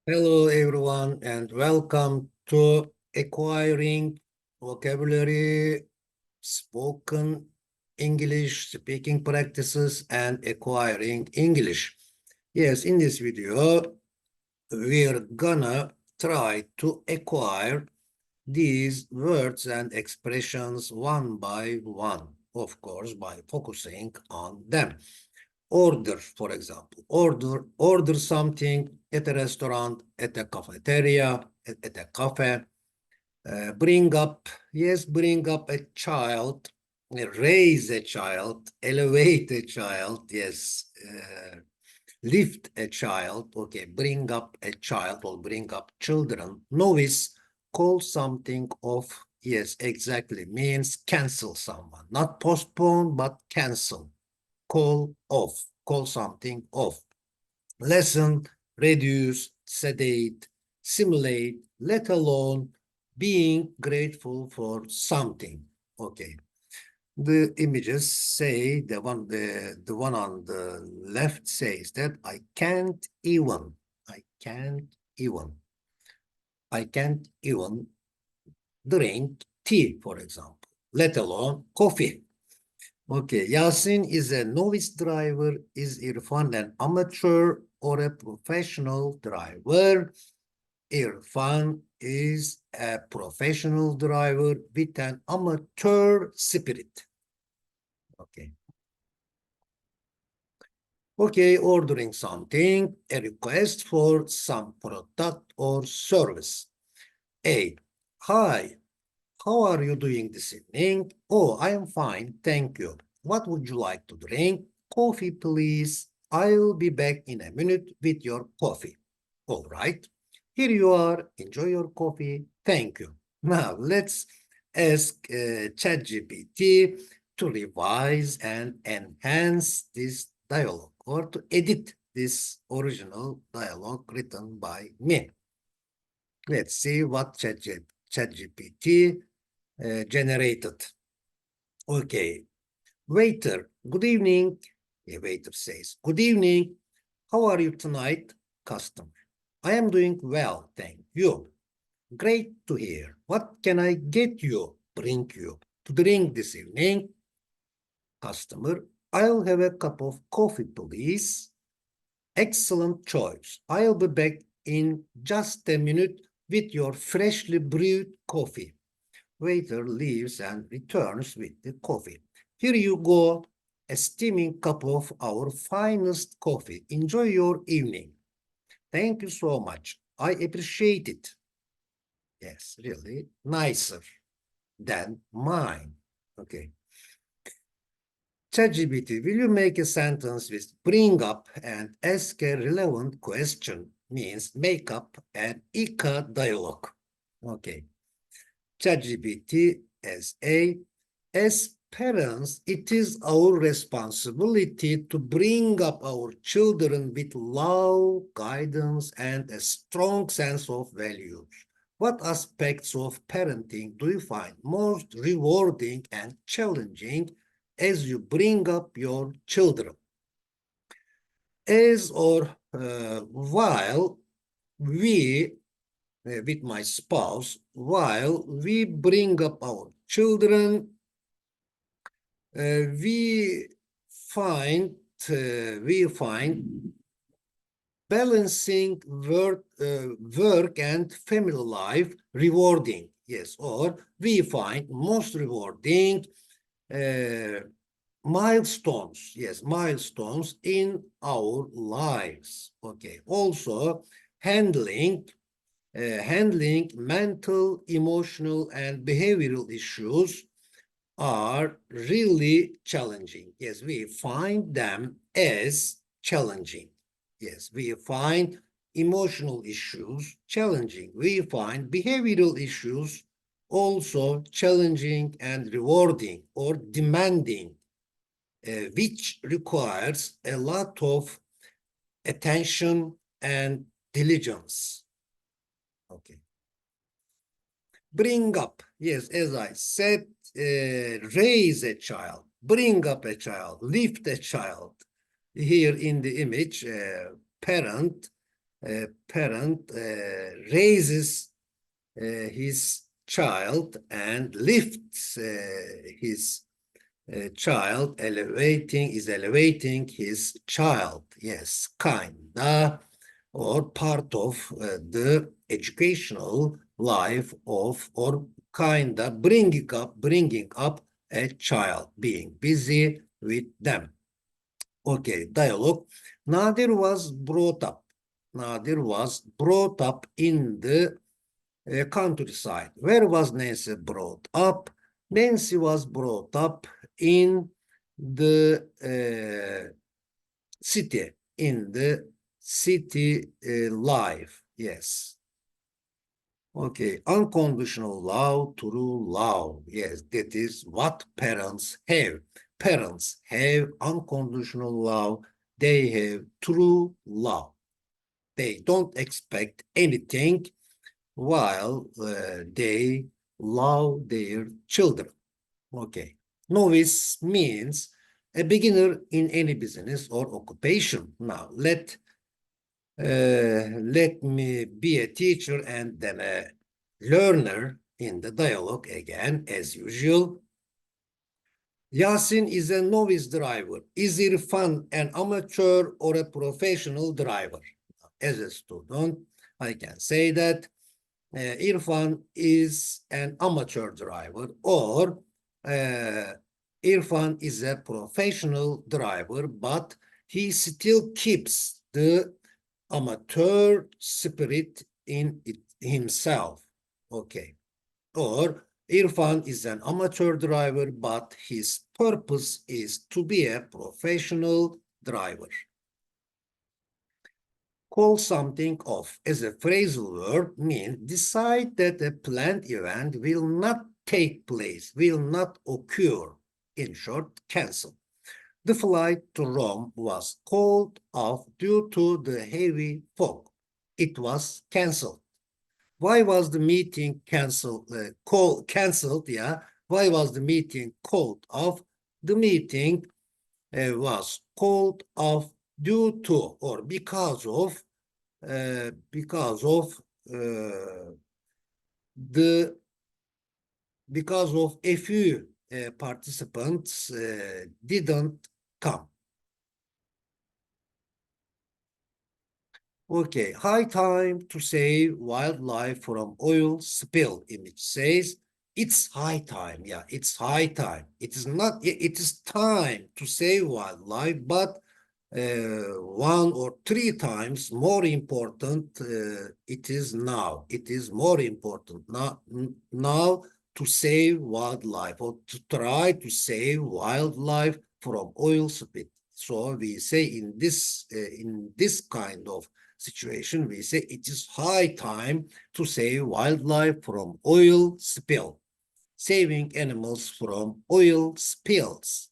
Hello, everyone, and welcome to Acquiring Vocabulary, Spoken English, Speaking Practices, and Acquiring English. Yes, in this video, we're gonna try to acquire these words and expressions one by one, of course, by focusing on them. Order, for example, order something at a restaurant, at a cafeteria, at a cafe. Bring up, yes, bring up a child, raise a child, elevate a child, yes, lift a child, okay, bring up a child or bring up children. Novice, call something off, yes, exactly, means cancel someone, not postpone, but cancel, call off, call something off. Lessen, reduce, sedate, simulate, let alone, being grateful for something. Okay. The images say the one on the left says that I can't even I can't even drink tea, for example, let alone coffee. Okay, Yasin is a novice driver. Is Irfan an amateur or a professional driver? Irfan is a professional driver with an amateur spirit. Okay. Okay, ordering something, a request for some product or service. A. Hi, how are you doing this evening? Oh, I am fine, thank you. What would you like to drink? Coffee, please. I'll be back in a minute with your coffee. All right. Here you are. Enjoy your coffee. Thank you. Now let's ask ChatGPT to revise and enhance this dialogue or to edit this original dialogue written by me. Let's see what ChatGPT generated. Okay. Waiter, good evening. A waiter says, good evening. How are you tonight? Customer, I am doing well, thank you. Great to hear. What can I bring you to drink this evening? Customer, I'll have a cup of coffee, please. Excellent choice. I'll be back in just a minute with your freshly brewed coffee. Waiter leaves and returns with the coffee. Here you go, a steaming cup of our finest coffee. Enjoy your evening. Thank you so much. I appreciate it. Yes, really nicer than mine. Okay. ChatGPT, will you make a sentence with bring up and ask a relevant question? Means make up an ICA dialogue. Okay. ChatGPT as parents, it is our responsibility to bring up our children with love, guidance, and a strong sense of values. What aspects of parenting do you find most rewarding and challenging as you bring up your children? As or while we with my spouse, while we bring up our children, we find balancing work and family life rewarding. Yes, or we find most rewarding milestones. Yes, milestones in our lives. Okay. Also, handling mental, emotional, and behavioral issues are really challenging. Yes, we find them as challenging. Yes, we find emotional issues challenging. We find behavioral issues also challenging and rewarding or demanding, which requires a lot of attention and diligence. Okay. Bring up. Yes, as I said, raise a child, bring up a child, lift a child. Here in the image, parent parent raises his child and lifts his child, elevating his child. Yes, kinda, or part of the educational life of, or kinda bringing up a child, being busy with them. Okay, dialogue. Nadir was brought up. Nadir was brought up in the countryside. Where was Nancy brought up? Nancy was brought up in the city, in the city life. Yes. Okay, unconditional love, true love. Yes, that is what parents have. Parents have unconditional love. They have true love. They don't expect anything while they love their children. Okay. Novice means a beginner in any business or occupation. Now, let me be a teacher and then a learner in the dialogue again, as usual. Yasin is a novice driver. Is Irfan an amateur or a professional driver? As a student, I can say that Irfan is an amateur driver, or Irfan is a professional driver, but he still keeps the amateur spirit in himself. Okay. Or Irfan is an amateur driver, but his purpose is to be a professional driver. Call something off as a phrasal verb means decide that a planned event will not take place, will not occur. In short, cancel. The flight to Rome was called off due to the heavy fog. It was cancelled. Why was the meeting cancelled? Cancelled, yeah. Why was the meeting called off? The meeting was called off due to or because of uh, the because of a few participants didn't come. Okay, high time to save wildlife from oil spill. Image says it's high time. Yeah, it's high time. It is not. It is time to save wildlife, but one or three times more important. It is now. It is more important now to save wildlife or to try to save wildlife from oil spill. So we say in this kind of situation, we say it is high time to save wildlife from oil spill, saving animals from oil spills.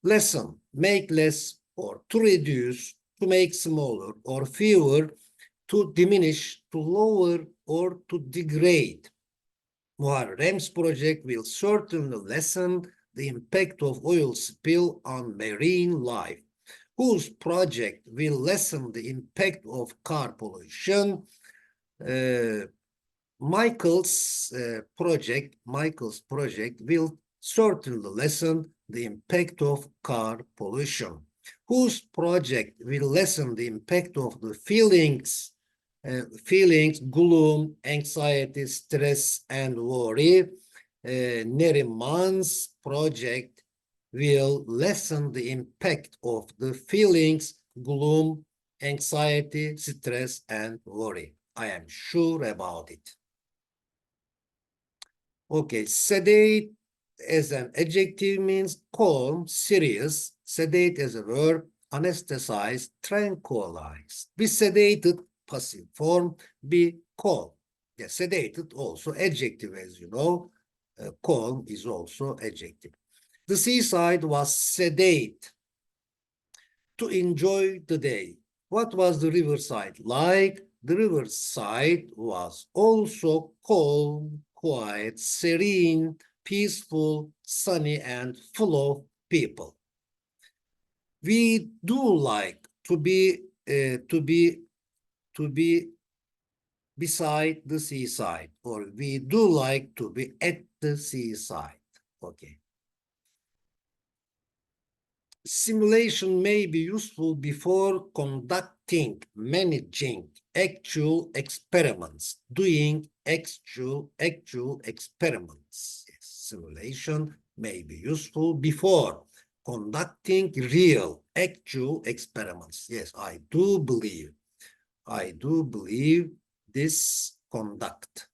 Lesson, make less or to reduce, to make smaller or fewer, to diminish, to lower or to degrade. Muharrem's project will certainly lessen the impact of oil spill on marine life. Whose project will lessen the impact of car pollution? Michael's project will certainly lessen the impact of car pollution. Whose project will lessen the impact of the feelings, gloom, anxiety, stress, and worry? Neriman's project will lessen the impact of the feelings, gloom, anxiety, stress, and worry. I am sure about it. Okay, sedate as an adjective means calm, serious. Sedate as a verb, anesthetize, tranquilize. Be sedated, passive form, be calm. Yeah, sedated also adjective, as you know. Calm is also adjective. The seaside was sedate to enjoy the day. What was the riverside like? The riverside was also calm, quiet, serene, peaceful, sunny, and full of people. We do like to be to be beside the seaside, or we do like to be at the seaside. Okay. Simulation may be useful before conducting, managing actual experiments, doing actual experiments. Yes, simulation may be useful before conducting real, actual experiments. Yes, I do believe this conduct.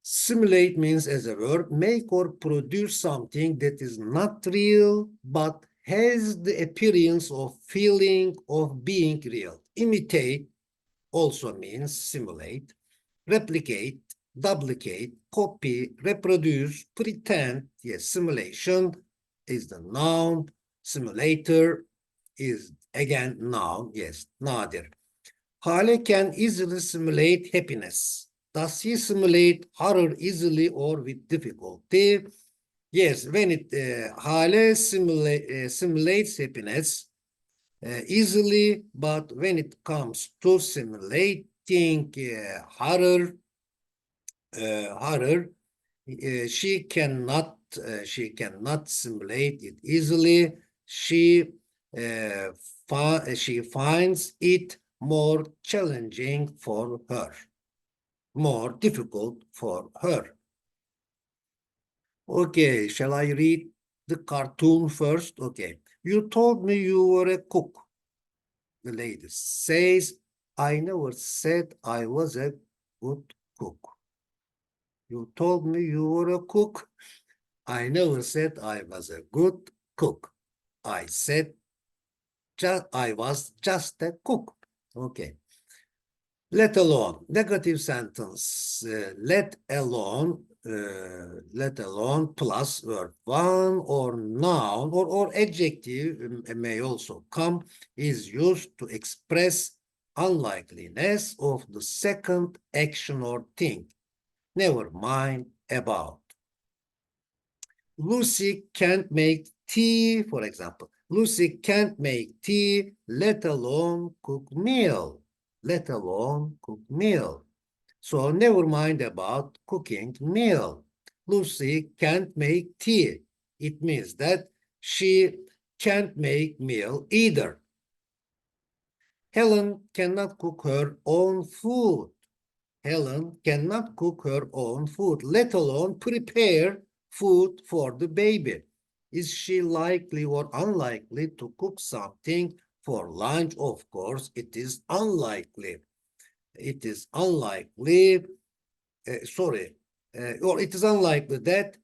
Simulate means, as a verb, make or produce something that is not real but has the appearance of feeling of being real. Imitate also means simulate, replicate, duplicate, copy, reproduce, pretend. Yes, simulation is the noun. Simulator is again noun. Yes, nadir. Hale can easily simulate happiness. Does he simulate horror easily or with difficulty? Yes, when Hale simulates happiness easily, but when it comes to simulating horror, she cannot simulate it easily. She finds it more challenging for her, more difficult for her. Okay, shall I read the cartoon first? Okay. You told me you were a cook. The lady says, I never said I was a good cook. You told me you were a cook. I never said I was a good cook. I said I was just a cook. Okay. Let alone, negative sentence, let alone plus verb one or noun or adjective may also come, is used to express unlikeliness of the second action or thing. Never mind about. Lucy can't make tea, for example. Lucy can't make tea, let alone cook meal. Let alone cook meal. So never mind about cooking meal. Lucy can't make tea. It means that she can't make meal either. Helen cannot cook her own food. Helen cannot cook her own food, let alone prepare food for the baby. Is she likely or unlikely to cook something for lunch? Of course, it is unlikely. It is unlikely, or it is unlikely that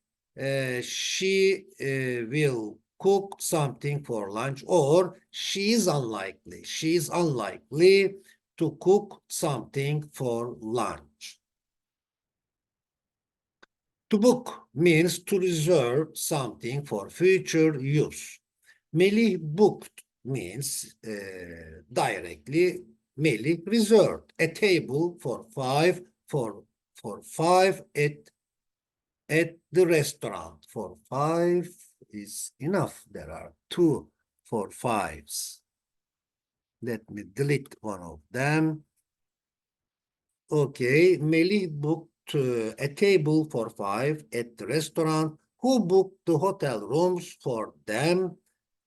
she will cook something for lunch, or she is unlikely. She is unlikely to cook something for lunch. To book means to reserve something for future use. Melih booked means directly, Melih reserved a table for five at the restaurant. For five is enough. There are two for fives. Let me delete one of them. Okay, Melih booked a table for five at the restaurant. Who booked the hotel rooms for them?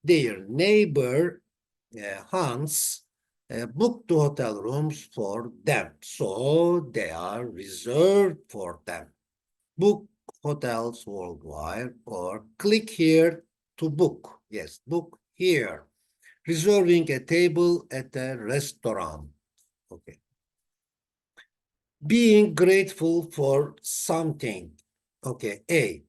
Their neighbor, Hans, booked the hotel rooms for them. So they are reserved for them. Book hotels worldwide, or click here to book. Yes, book here. Reserving a table at a restaurant. Okay. Being grateful for something. Okay, A.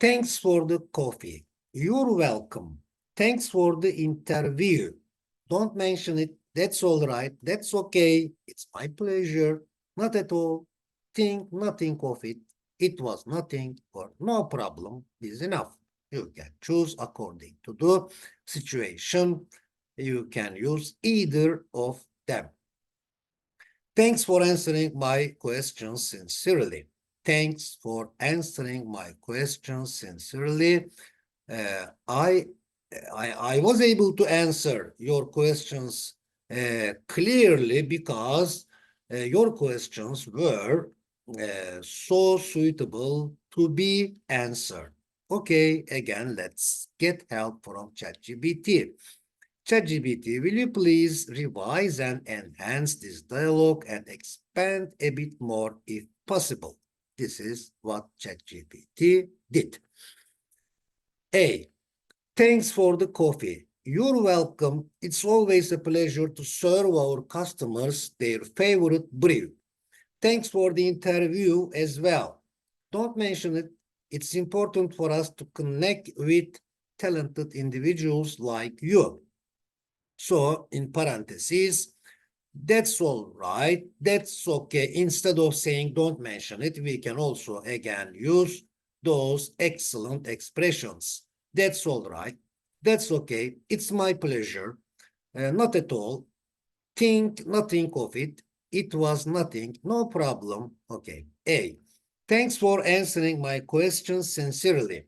Thanks for the coffee. You're welcome. Thanks for the interview. Don't mention it. That's all right. That's okay. It's my pleasure. Not at all. Think nothing of it. It was nothing or no problem is enough. You can choose according to the situation. You can use either of them. Thanks for answering my questions sincerely. Thanks for answering my questions sincerely. I was able to answer your questions clearly because your questions were so suitable to be answered. Okay, again, let's get help from ChatGPT. ChatGPT, will you please revise and enhance this dialogue and expand a bit more if possible? This is what ChatGPT did. A. Thanks for the coffee. You're welcome. It's always a pleasure to serve our customers their favorite brew. Thanks for the interview as well. Don't mention it. It's important for us to connect with talented individuals like you. So, in parentheses, that's all right. That's okay. Instead of saying don't mention it, we can also again use those excellent expressions. That's all right. That's okay. It's my pleasure. Not at all. Think nothing of it. It was nothing. No problem. Okay. A. Thanks for answering my questions sincerely.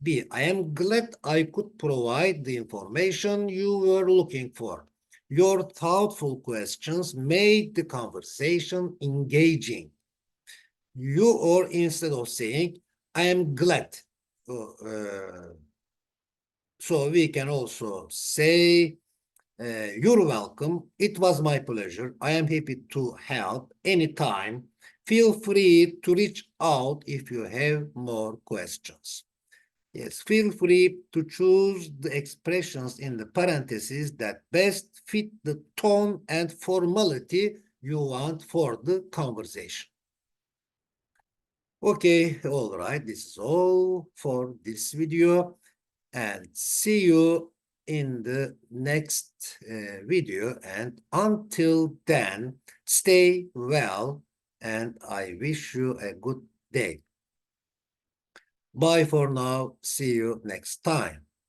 B. I am glad I could provide the information you were looking for. Your thoughtful questions made the conversation engaging. You, or instead of saying, I am glad. So we can also say, you're welcome. It was my pleasure. I am happy to help anytime. Feel free to reach out if you have more questions. Yes, feel free to choose the expressions in the parentheses that best fit the tone and formality you want for the conversation. Okay, all right, this is all for this video, and see you in the next video, and until then, stay well, and I wish you a good day. Bye for now. See you next time.